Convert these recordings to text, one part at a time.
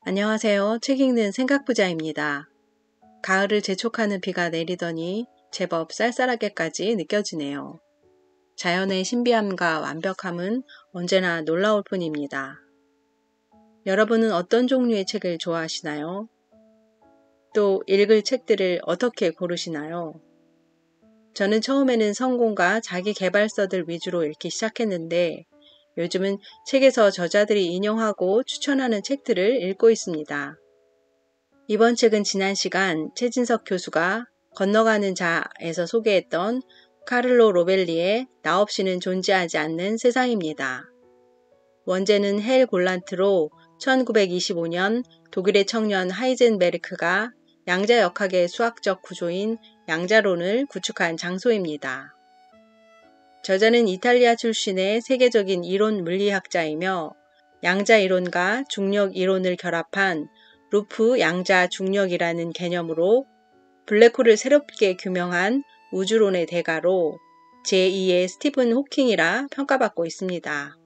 안녕하세요. 책 읽는 생각부자입니다. 가을을 재촉하는 비가 내리더니 제법 쌀쌀하게까지 느껴지네요. 자연의 신비함과 완벽함은 언제나 놀라울 뿐입니다. 여러분은 어떤 종류의 책을 좋아하시나요? 또 읽을 책들을 어떻게 고르시나요? 저는 처음에는 성공과 자기 계발서들 위주로 읽기 시작했는데 요즘은 책에서 저자들이 인용하고 추천하는 책들을 읽고 있습니다. 이번 책은 지난 시간 최진석 교수가 건너가는 자에서 소개했던 카를로 로벨리의 나 없이는 존재하지 않는 세상입니다. 원제는 헬 골란트로 1925년 독일의 청년 하이젠베르크가 양자역학의 수학적 구조인 양자론을 구축한 장소입니다. 저자는 이탈리아 출신의 세계적인 이론 물리학자이며 양자 이론과 중력 이론을 결합한 루프 양자 중력이라는 개념으로 블랙홀을 새롭게 규명한 우주론의 대가로 제2의 스티븐 호킹이라 평가받고 있습니다.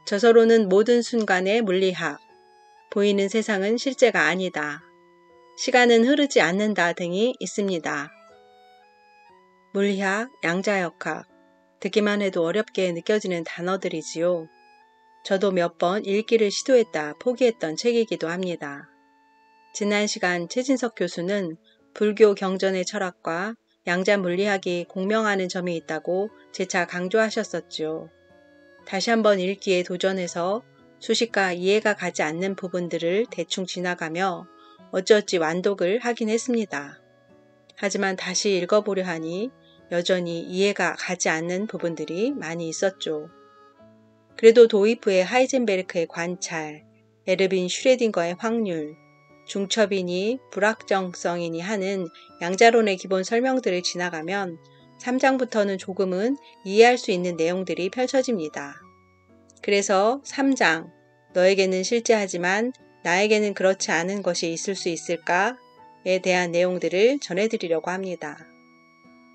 저서로는 모든 순간의 물리학, 보이는 세상은 실제가 아니다, 시간은 흐르지 않는다 등이 있습니다. 물리학, 양자역학, 듣기만 해도 어렵게 느껴지는 단어들이지요. 저도 몇 번 읽기를 시도했다 포기했던 책이기도 합니다. 지난 시간 최진석 교수는 불교 경전의 철학과 양자 물리학이 공명하는 점이 있다고 재차 강조하셨었죠. 다시 한번 읽기에 도전해서 수식과 이해가 가지 않는 부분들을 대충 지나가며 어찌어찌 완독을 하긴 했습니다. 하지만 다시 읽어보려 하니 여전히 이해가 가지 않는 부분들이 많이 있었죠. 그래도 도입 후의 하이젠베르크의 관찰, 에르빈 슈레딩거의 확률, 중첩이니 불확정성이니 하는 양자론의 기본 설명들을 지나가면 3장부터는 조금은 이해할 수 있는 내용들이 펼쳐집니다. 그래서 3장, 너에게는 실제하지만 나에게는 그렇지 않은 것이 있을 수 있을까에 대한 내용들을 전해드리려고 합니다.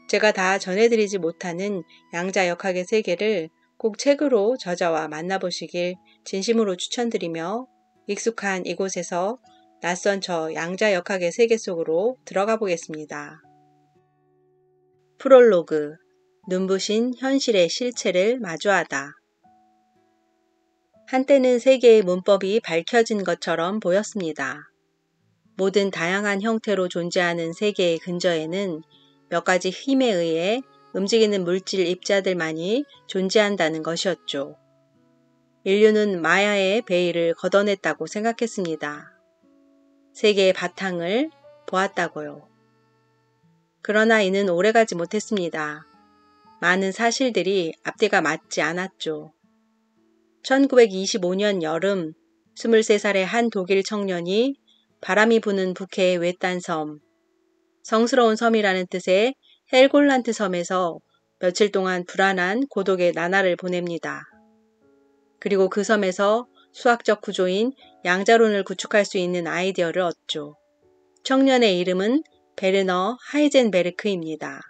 제가 다 전해드리지 못하는 양자역학의 세계를 꼭 책으로 저자와 만나보시길 진심으로 추천드리며 익숙한 이곳에서 낯선 저 양자역학의 세계 속으로 들어가 보겠습니다. 프롤로그, 눈부신 현실의 실체를 마주하다. 한때는 세계의 문법이 밝혀진 것처럼 보였습니다. 모든 다양한 형태로 존재하는 세계의 근저에는 몇 가지 힘에 의해 움직이는 물질 입자들만이 존재한다는 것이었죠. 인류는 마야의 베일을 걷어냈다고 생각했습니다. 세계의 바탕을 보았다고요. 그러나 이는 오래가지 못했습니다. 많은 사실들이 앞뒤가 맞지 않았죠. 1925년 여름 23살의 한 독일 청년이 바람이 부는 북해의 외딴 섬, 성스러운 섬이라는 뜻의 헬골란트 섬에서 며칠 동안 불안한 고독의 나날을 보냅니다. 그리고 그 섬에서 수학적 구조인 양자론을 구축할 수 있는 아이디어를 얻죠. 청년의 이름은 베르너 하이젠베르크입니다.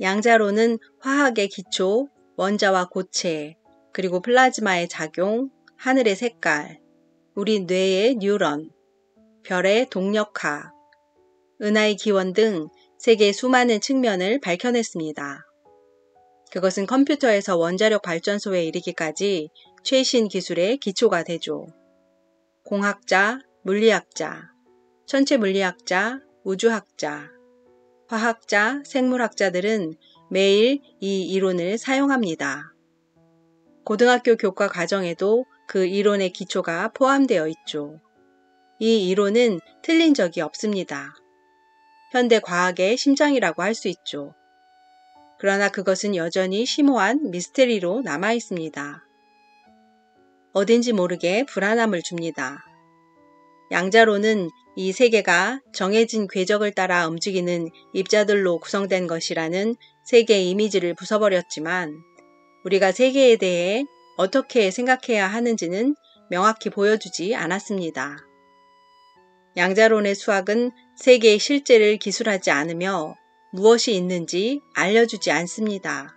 양자론은 화학의 기초, 원자와 고체, 그리고 플라즈마의 작용, 하늘의 색깔, 우리 뇌의 뉴런, 별의 동력학, 은하의 기원 등 세계의 수많은 측면을 밝혀냈습니다. 그것은 컴퓨터에서 원자력 발전소에 이르기까지 최신 기술의 기초가 되죠. 공학자, 물리학자, 천체 물리학자, 우주학자, 화학자, 생물학자들은 매일 이 이론을 사용합니다. 고등학교 교과 과정에도 그 이론의 기초가 포함되어 있죠. 이 이론은 틀린 적이 없습니다. 현대 과학의 심장이라고 할 수 있죠. 그러나 그것은 여전히 심오한 미스테리로 남아 있습니다. 어딘지 모르게 불안함을 줍니다. 양자론은 이 세계가 정해진 궤적을 따라 움직이는 입자들로 구성된 것이라는 세계의 이미지를 부숴버렸지만 우리가 세계에 대해 어떻게 생각해야 하는지는 명확히 보여주지 않았습니다. 양자론의 수학은 세계의 실제를 기술하지 않으며 무엇이 있는지 알려주지 않습니다.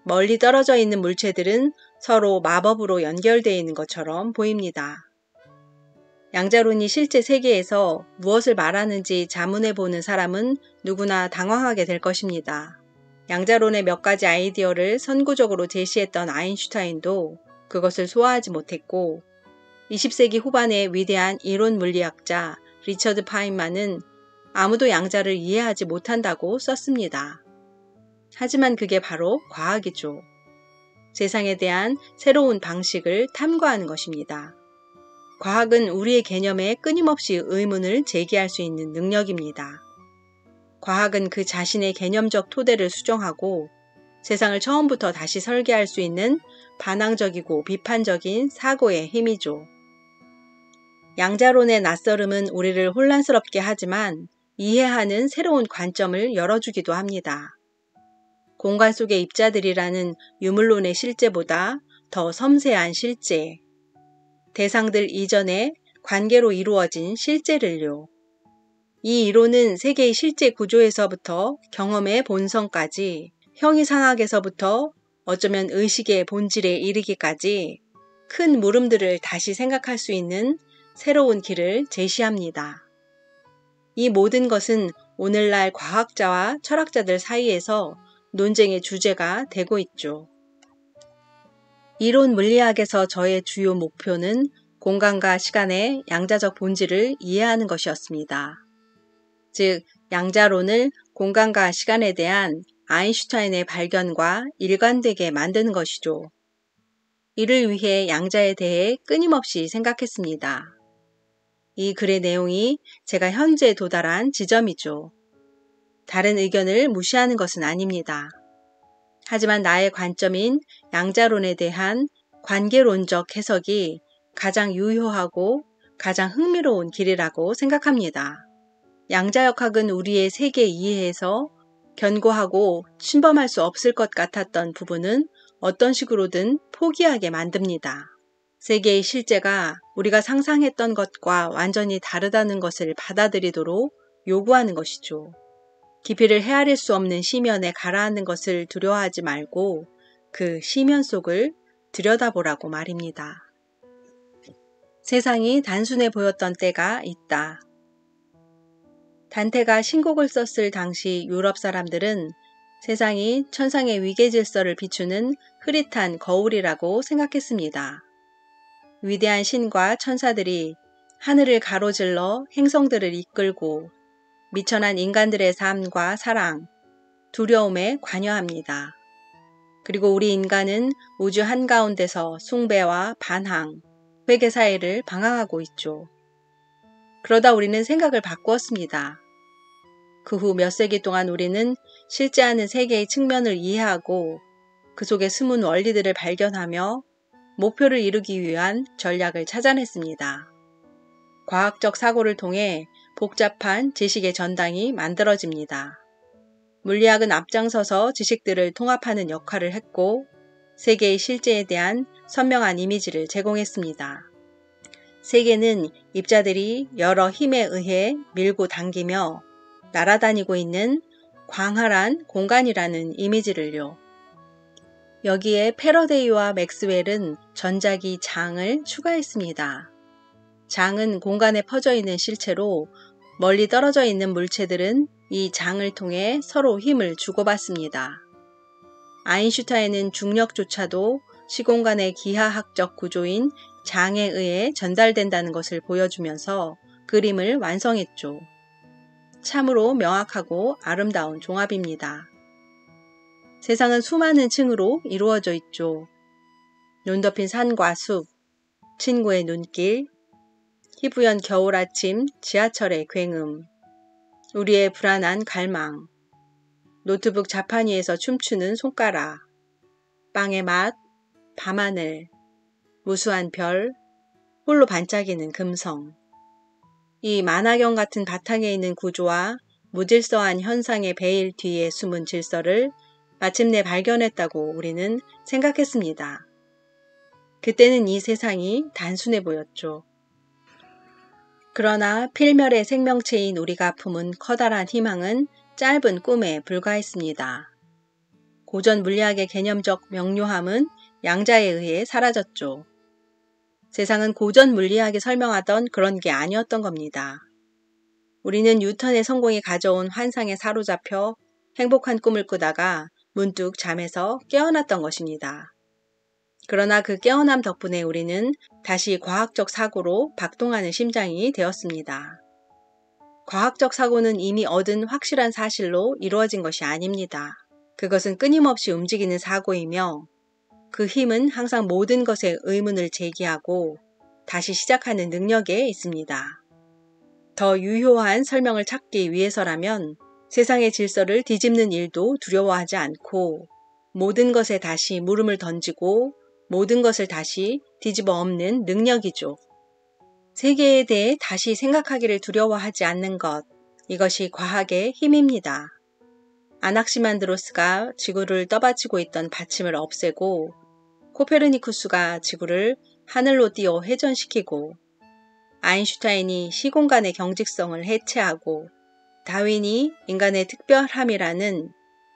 멀리 떨어져 있는 물체들은 서로 마법으로 연결되어 있는 것처럼 보입니다. 양자론이 실제 세계에서 무엇을 말하는지 자문해보는 사람은 누구나 당황하게 될 것입니다. 양자론의 몇 가지 아이디어를 선구적으로 제시했던 아인슈타인도 그것을 소화하지 못했고 20세기 후반의 위대한 이론 물리학자 리처드 파인만은 아무도 양자를 이해하지 못한다고 썼습니다. 하지만 그게 바로 과학이죠. 세상에 대한 새로운 방식을 탐구하는 것입니다. 과학은 우리의 개념에 끊임없이 의문을 제기할 수 있는 능력입니다. 과학은 그 자신의 개념적 토대를 수정하고 세상을 처음부터 다시 설계할 수 있는 반항적이고 비판적인 사고의 힘이죠. 양자론의 낯설음은 우리를 혼란스럽게 하지만 이해하는 새로운 관점을 열어주기도 합니다. 공간 속의 입자들이라는 유물론의 실제보다 더 섬세한 실제, 대상들 이전의 관계로 이루어진 실제를요. 이 이론은 세계의 실제 구조에서부터 경험의 본성까지, 형이상학에서부터 어쩌면 의식의 본질에 이르기까지 큰 물음들을 다시 생각할 수 있는 새로운 길을 제시합니다. 이 모든 것은 오늘날 과학자와 철학자들 사이에서 논쟁의 주제가 되고 있죠. 이론 물리학에서 저의 주요 목표는 공간과 시간의 양자적 본질을 이해하는 것이었습니다. 즉, 양자론을 공간과 시간에 대한 아인슈타인의 발견과 일관되게 만드는 것이죠. 이를 위해 양자에 대해 끊임없이 생각했습니다. 이 글의 내용이 제가 현재 도달한 지점이죠. 다른 의견을 무시하는 것은 아닙니다. 하지만 나의 관점인 양자론에 대한 관계론적 해석이 가장 유효하고 가장 흥미로운 길이라고 생각합니다. 양자역학은 우리의 세계 이해에서 견고하고 침범할 수 없을 것 같았던 부분은 어떤 식으로든 포기하게 만듭니다. 세계의 실제가 우리가 상상했던 것과 완전히 다르다는 것을 받아들이도록 요구하는 것이죠. 깊이를 헤아릴 수 없는 심연에 가라앉는 것을 두려워하지 말고 그 심연 속을 들여다보라고 말입니다. 세상이 단순해 보였던 때가 있다. 단테가 신곡을 썼을 당시 유럽 사람들은 세상이 천상의 위계 질서를 비추는 흐릿한 거울이라고 생각했습니다. 위대한 신과 천사들이 하늘을 가로질러 행성들을 이끌고 미천한 인간들의 삶과 사랑, 두려움에 관여합니다. 그리고 우리 인간은 우주 한가운데서 숭배와 반항, 회개 사이를 방황하고 있죠. 그러다 우리는 생각을 바꾸었습니다. 그 후 몇 세기 동안 우리는 실제하는 세계의 측면을 이해하고 그 속의 숨은 원리들을 발견하며 목표를 이루기 위한 전략을 찾아냈습니다. 과학적 사고를 통해 복잡한 지식의 전당이 만들어집니다. 물리학은 앞장서서 지식들을 통합하는 역할을 했고 세계의 실제에 대한 선명한 이미지를 제공했습니다. 세계는 입자들이 여러 힘에 의해 밀고 당기며 날아다니고 있는 광활한 공간이라는 이미지를요. 여기에 패러데이와 맥스웰은 전자기 장을 추가했습니다. 장은 공간에 퍼져 있는 실체로 멀리 떨어져 있는 물체들은 이 장을 통해 서로 힘을 주고받습니다. 아인슈타인은 중력조차도 시공간의 기하학적 구조인 장에 의해 전달된다는 것을 보여주면서 그림을 완성했죠. 참으로 명확하고 아름다운 종합입니다. 세상은 수많은 층으로 이루어져 있죠. 눈 덮인 산과 숲, 친구의 눈길, 희부연 겨울 아침 지하철의 굉음, 우리의 불안한 갈망, 노트북 자판 위에서 춤추는 손가락, 빵의 맛, 밤하늘, 무수한 별, 홀로 반짝이는 금성. 이 만화경 같은 바탕에 있는 구조와 무질서한 현상의 베일 뒤에 숨은 질서를 마침내 발견했다고 우리는 생각했습니다. 그때는 이 세상이 단순해 보였죠. 그러나 필멸의 생명체인 우리가 품은 커다란 희망은 짧은 꿈에 불과했습니다. 고전 물리학의 개념적 명료함은 양자에 의해 사라졌죠. 세상은 고전 물리학이 설명하던 그런 게 아니었던 겁니다. 우리는 뉴턴의 성공이 가져온 환상에 사로잡혀 행복한 꿈을 꾸다가 문득 잠에서 깨어났던 것입니다. 그러나 그 깨어남 덕분에 우리는 다시 과학적 사고로 박동하는 심장이 되었습니다. 과학적 사고는 이미 얻은 확실한 사실로 이루어진 것이 아닙니다. 그것은 끊임없이 움직이는 사고이며 그 힘은 항상 모든 것에 의문을 제기하고 다시 시작하는 능력에 있습니다. 더 유효한 설명을 찾기 위해서라면 세상의 질서를 뒤집는 일도 두려워하지 않고 모든 것에 다시 물음을 던지고 모든 것을 다시 뒤집어 엎는 능력이죠. 세계에 대해 다시 생각하기를 두려워하지 않는 것, 이것이 과학의 힘입니다. 아낙시만드로스가 지구를 떠받치고 있던 받침을 없애고 코페르니쿠스가 지구를 하늘로 띄워 회전시키고 아인슈타인이 시공간의 경직성을 해체하고 다윈이 인간의 특별함이라는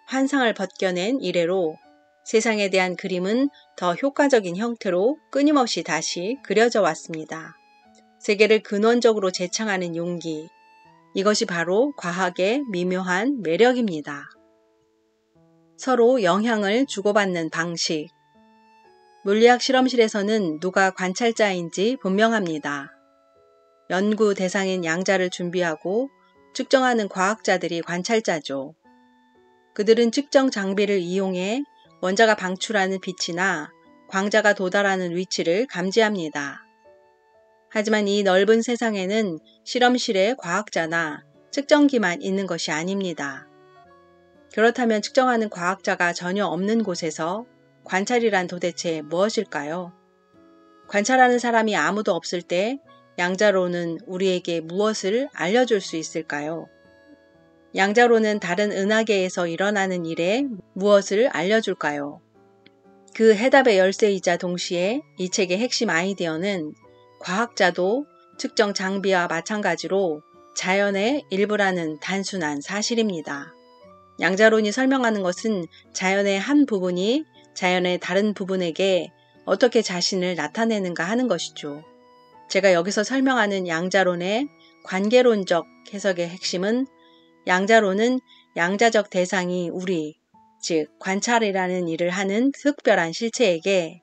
환상을 벗겨낸 이래로 세상에 대한 그림은 더 효과적인 형태로 끊임없이 다시 그려져 왔습니다. 세계를 근원적으로 재창하는 용기, 이것이 바로 과학의 미묘한 매력입니다. 서로 영향을 주고받는 방식. 물리학 실험실에서는 누가 관찰자인지 분명합니다. 연구 대상인 양자를 준비하고 측정하는 과학자들이 관찰자죠. 그들은 측정 장비를 이용해 원자가 방출하는 빛이나 광자가 도달하는 위치를 감지합니다. 하지만 이 넓은 세상에는 실험실에 과학자나 측정기만 있는 것이 아닙니다. 그렇다면 측정하는 과학자가 전혀 없는 곳에서 관찰이란 도대체 무엇일까요? 관찰하는 사람이 아무도 없을 때 양자로는 우리에게 무엇을 알려줄 수 있을까요? 양자로는 다른 은하계에서 일어나는 일에 무엇을 알려줄까요? 그 해답의 열쇠이자 동시에 이 책의 핵심 아이디어는 과학자도 측정 장비와 마찬가지로 자연의 일부라는 단순한 사실입니다. 양자론이 설명하는 것은 자연의 한 부분이 자연의 다른 부분에게 어떻게 자신을 나타내는가 하는 것이죠. 제가 여기서 설명하는 양자론의 관계론적 해석의 핵심은 양자론은 양자적 대상이 우리, 즉 관찰이라는 일을 하는 특별한 실체에게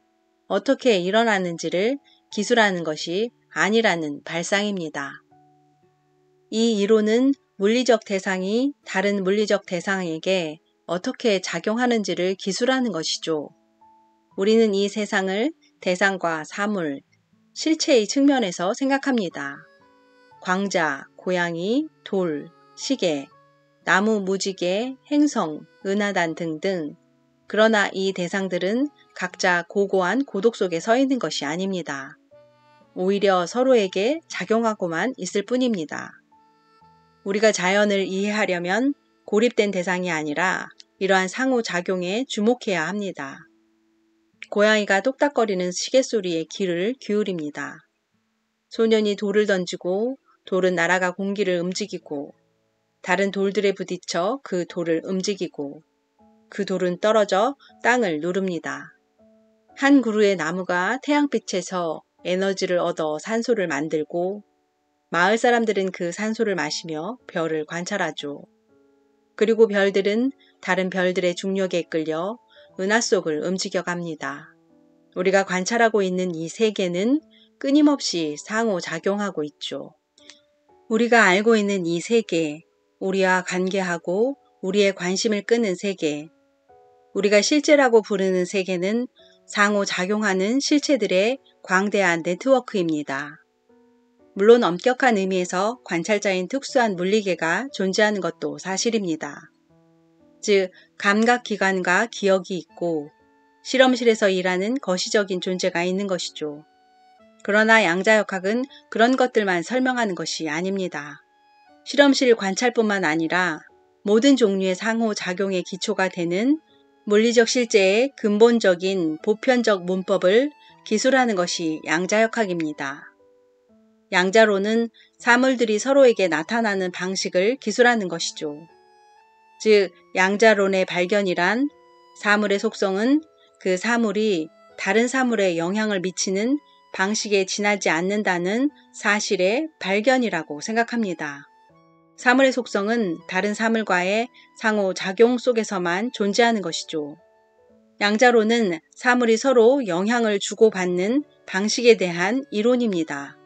어떻게 일어나는지를 기술하는 것이 아니라는 발상입니다. 이 이론은 물리적 대상이 다른 물리적 대상에게 어떻게 작용하는지를 기술하는 것이죠. 우리는 이 세상을 대상과 사물, 실체의 측면에서 생각합니다. 광자, 고양이, 돌, 시계, 나무 무지개, 행성, 은하단 등등. 그러나 이 대상들은 각자 고고한 고독 속에 서 있는 것이 아닙니다. 오히려 서로에게 작용하고만 있을 뿐입니다. 우리가 자연을 이해하려면 고립된 대상이 아니라 이러한 상호작용에 주목해야 합니다. 고양이가 똑딱거리는 시계 소리에 귀를 기울입니다. 소년이 돌을 던지고 돌은 날아가 공기를 움직이고 다른 돌들에 부딪혀 그 돌을 움직이고 그 돌은 떨어져 땅을 누릅니다. 한 그루의 나무가 태양빛에서 에너지를 얻어 산소를 만들고 마을 사람들은 그 산소를 마시며 별을 관찰하죠. 그리고 별들은 다른 별들의 중력에 끌려 은하 속을 움직여갑니다. 우리가 관찰하고 있는 이 세계는 끊임없이 상호작용하고 있죠. 우리가 알고 있는 이 세계, 우리와 관계하고 우리의 관심을 끄는 세계, 우리가 실제라고 부르는 세계는 상호작용하는 실체들의 광대한 네트워크입니다. 물론 엄격한 의미에서 관찰자인 특수한 물리계가 존재하는 것도 사실입니다. 즉, 감각기관과 기억이 있고 실험실에서 일하는 거시적인 존재가 있는 것이죠. 그러나 양자역학은 그런 것들만 설명하는 것이 아닙니다. 실험실 관찰뿐만 아니라 모든 종류의 상호작용의 기초가 되는 물리적 실제의 근본적인 보편적 문법을 기술하는 것이 양자역학입니다. 양자론은 사물들이 서로에게 나타나는 방식을 기술하는 것이죠. 즉, 양자론의 발견이란 사물의 속성은 그 사물이 다른 사물에 영향을 미치는 방식에 지나지 않는다는 사실의 발견이라고 생각합니다. 사물의 속성은 다른 사물과의 상호작용 속에서만 존재하는 것이죠. 양자론은 사물이 서로 영향을 주고받는 방식에 대한 이론입니다.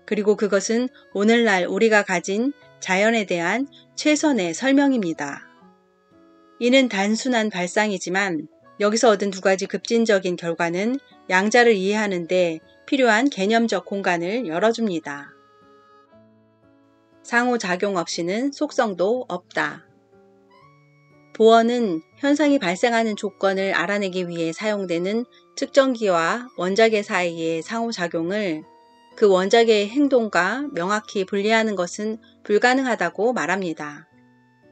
그리고 그것은 오늘날 우리가 가진 자연에 대한 최선의 설명입니다. 이는 단순한 발상이지만 여기서 얻은 두 가지 급진적인 결과는 양자를 이해하는 데 필요한 개념적 공간을 열어줍니다. 상호작용 없이는 속성도 없다. 보어는 현상이 발생하는 조건을 알아내기 위해 사용되는 측정기와 원자계 사이의 상호작용을 그 원자계의 행동과 명확히 분리하는 것은 불가능하다고 말합니다.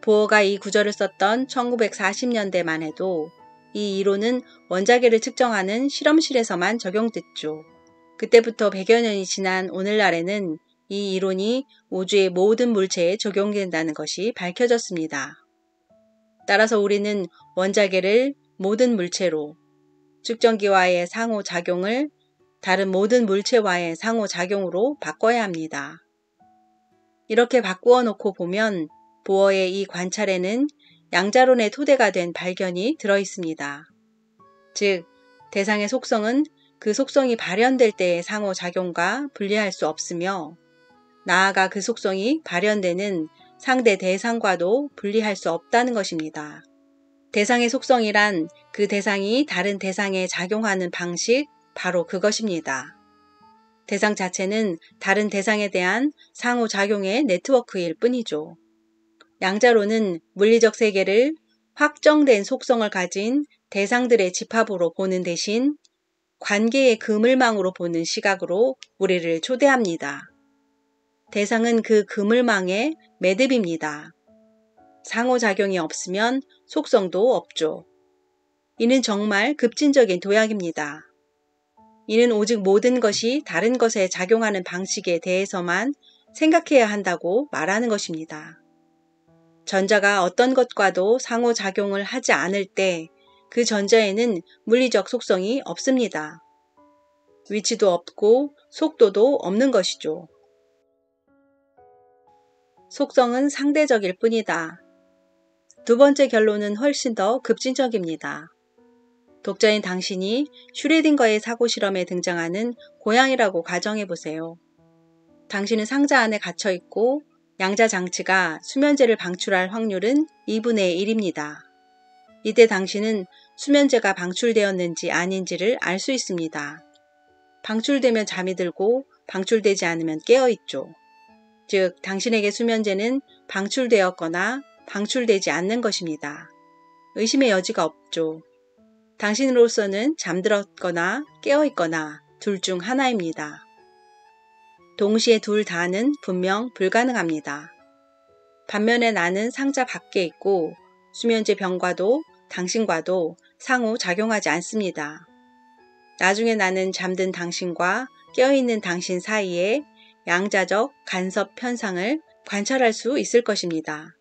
보어가 이 구절을 썼던 1940년대만 해도 이 이론은 원자계를 측정하는 실험실에서만 적용됐죠. 그때부터 100여 년이 지난 오늘날에는 이 이론이 우주의 모든 물체에 적용된다는 것이 밝혀졌습니다. 따라서 우리는 원자계를 모든 물체로, 측정기와의 상호작용을 다른 모든 물체와의 상호작용으로 바꿔야 합니다. 이렇게 바꾸어 놓고 보면 보어의 이 관찰에는 양자론의 토대가 된 발견이 들어 있습니다. 즉, 대상의 속성은 그 속성이 발현될 때의 상호작용과 분리할 수 없으며 나아가 그 속성이 발현되는 상대 대상과도 분리할 수 없다는 것입니다. 대상의 속성이란 그 대상이 다른 대상에 작용하는 방식, 바로 그것입니다. 대상 자체는 다른 대상에 대한 상호작용의 네트워크일 뿐이죠. 양자론은 물리적 세계를 확정된 속성을 가진 대상들의 집합으로 보는 대신 관계의 그물망으로 보는 시각으로 우리를 초대합니다. 대상은 그 그물망의 매듭입니다. 상호작용이 없으면 속성도 없죠. 이는 정말 급진적인 도약입니다. 이는 오직 모든 것이 다른 것에 작용하는 방식에 대해서만 생각해야 한다고 말하는 것입니다. 전자가 어떤 것과도 상호작용을 하지 않을 때 그 전자에는 물리적 속성이 없습니다. 위치도 없고 속도도 없는 것이죠. 속성은 상대적일 뿐이다. 두 번째 결론은 훨씬 더 급진적입니다. 독자인 당신이 슈레딩거의 사고 실험에 등장하는 고양이라고 가정해보세요. 당신은 상자 안에 갇혀 있고 양자 장치가 수면제를 방출할 확률은 2분의 1입니다. 이때 당신은 수면제가 방출되었는지 아닌지를 알 수 있습니다. 방출되면 잠이 들고 방출되지 않으면 깨어있죠. 즉, 당신에게 수면제는 방출되었거나 방출되지 않는 것입니다. 의심의 여지가 없죠. 당신으로서는 잠들었거나 깨어있거나 둘 중 하나입니다. 동시에 둘 다는 분명 불가능합니다. 반면에 나는 상자 밖에 있고 수면제 병과도 당신과도 상호작용하지 않습니다. 나중에 나는 잠든 당신과 깨어있는 당신 사이에 양자적 간섭 현상을 관찰할 수 있을 것입니다.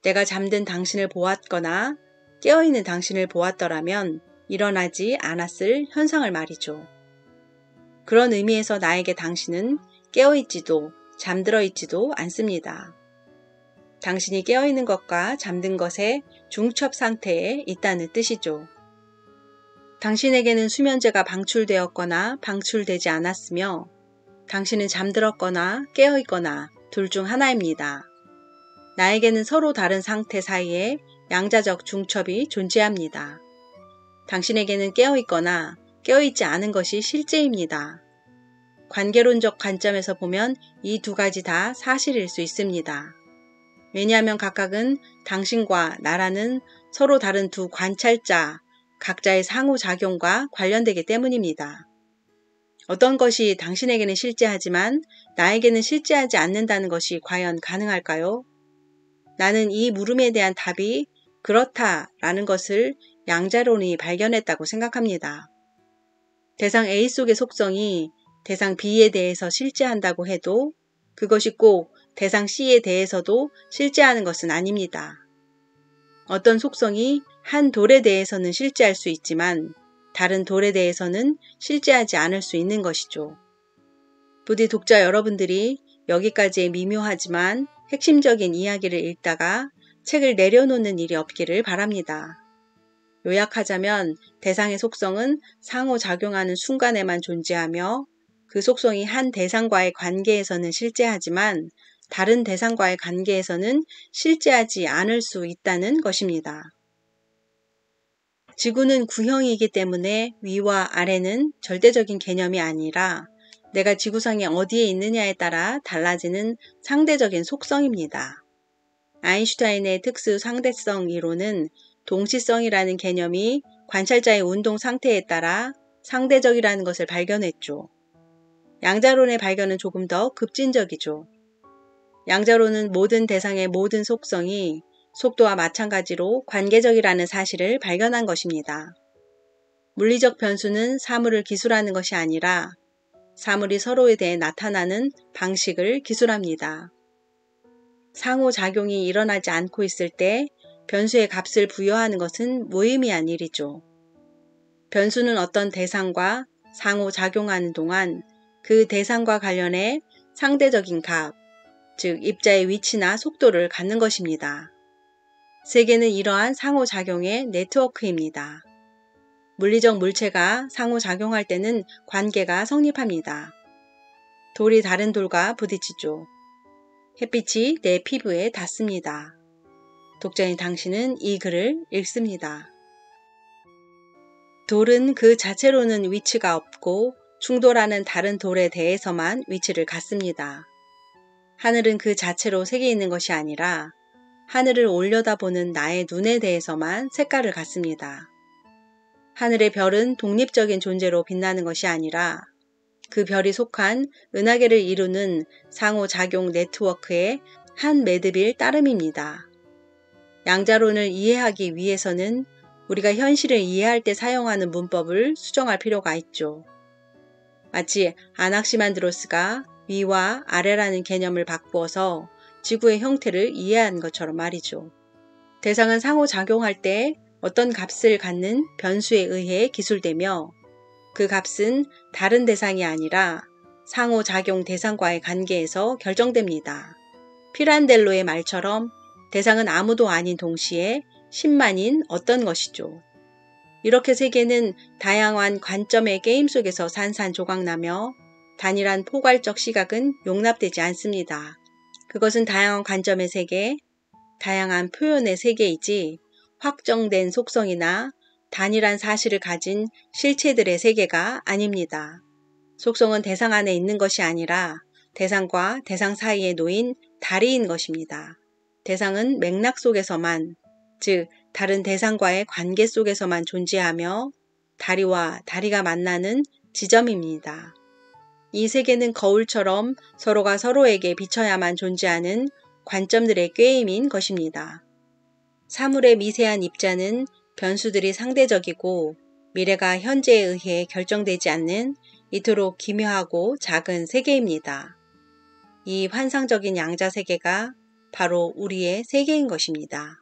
내가 잠든 당신을 보았거나 깨어있는 당신을 보았더라면 일어나지 않았을 현상을 말이죠. 그런 의미에서 나에게 당신은 깨어있지도 잠들어 있지도 않습니다. 당신이 깨어있는 것과 잠든 것의 중첩 상태에 있다는 뜻이죠. 당신에게는 수면제가 방출되었거나 방출되지 않았으며 당신은 잠들었거나 깨어있거나 둘 중 하나입니다. 나에게는 서로 다른 상태 사이에 양자적 중첩이 존재합니다. 당신에게는 깨어있거나 깨어있지 않은 것이 실제입니다. 관계론적 관점에서 보면 이 두 가지 다 사실일 수 있습니다. 왜냐하면 각각은 당신과 나라는 서로 다른 두 관찰자, 각자의 상호작용과 관련되기 때문입니다. 어떤 것이 당신에게는 실제하지만 나에게는 실제하지 않는다는 것이 과연 가능할까요? 나는 이 물음에 대한 답이 그렇다라는 것을 양자론이 발견했다고 생각합니다. 대상 A 속의 속성이 대상 B에 대해서 실제한다고 해도 그것이 꼭 대상 C에 대해서도 실제하는 것은 아닙니다. 어떤 속성이 한 돌에 대해서는 실제할 수 있지만 다른 돌에 대해서는 실제하지 않을 수 있는 것이죠. 부디 독자 여러분들이 여기까지의 미묘하지만 핵심적인 이야기를 읽다가 책을 내려놓는 일이 없기를 바랍니다. 요약하자면 대상의 속성은 상호작용하는 순간에만 존재하며 그 속성이 한 대상과의 관계에서는 실제하지만 다른 대상과의 관계에서는 실제하지 않을 수 있다는 것입니다. 지구는 구형이기 때문에 위와 아래는 절대적인 개념이 아니라 내가 지구상에 어디에 있느냐에 따라 달라지는 상대적인 속성입니다. 아인슈타인의 특수 상대성 이론은 동시성이라는 개념이 관찰자의 운동 상태에 따라 상대적이라는 것을 발견했죠. 양자론의 발견은 조금 더 급진적이죠. 양자론은 모든 대상의 모든 속성이 속도와 마찬가지로 관계적이라는 사실을 발견한 것입니다. 물리적 변수는 사물을 기술하는 것이 아니라 사물이 서로에 대해 나타나는 방식을 기술합니다. 상호작용이 일어나지 않고 있을 때 변수의 값을 부여하는 것은 무의미한 일이죠. 변수는 어떤 대상과 상호작용하는 동안 그 대상과 관련해 상대적인 값, 즉 입자의 위치나 속도를 갖는 것입니다. 세계는 이러한 상호작용의 네트워크입니다. 물리적 물체가 상호작용할 때는 관계가 성립합니다. 돌이 다른 돌과 부딪히죠. 햇빛이 내 피부에 닿습니다. 독자인 당신은 이 글을 읽습니다. 돌은 그 자체로는 위치가 없고 충돌하는 다른 돌에 대해서만 위치를 갖습니다. 하늘은 그 자체로 색이 있는 것이 아니라 하늘을 올려다보는 나의 눈에 대해서만 색깔을 갖습니다. 하늘의 별은 독립적인 존재로 빛나는 것이 아니라 그 별이 속한 은하계를 이루는 상호작용 네트워크의 한 매듭일 따름입니다. 양자론을 이해하기 위해서는 우리가 현실을 이해할 때 사용하는 문법을 수정할 필요가 있죠. 마치 아낙시만드로스가 위와 아래라는 개념을 바꾸어서 지구의 형태를 이해한 것처럼 말이죠. 대상은 상호작용할 때 어떤 값을 갖는 변수에 의해 기술되며 그 값은 다른 대상이 아니라 상호작용 대상과의 관계에서 결정됩니다. 피란델로의 말처럼 대상은 아무도 아닌 동시에 신만인 어떤 것이죠. 이렇게 세계는 다양한 관점의 게임 속에서 산산조각나며 단일한 포괄적 시각은 용납되지 않습니다. 그것은 다양한 관점의 세계, 다양한 표현의 세계이지 확정된 속성이나 단일한 사실을 가진 실체들의 세계가 아닙니다. 속성은 대상 안에 있는 것이 아니라 대상과 대상 사이에 놓인 다리인 것입니다. 대상은 맥락 속에서만, 즉 다른 대상과의 관계 속에서만 존재하며 다리와 다리가 만나는 지점입니다. 이 세계는 거울처럼 서로가 서로에게 비춰야만 존재하는 관점들의 게임인 것입니다. 사물의 미세한 입자는 변수들이 상대적이고 미래가 현재에 의해 결정되지 않는 이토록 기묘하고 작은 세계입니다. 이 환상적인 양자 세계가 바로 우리의 세계인 것입니다.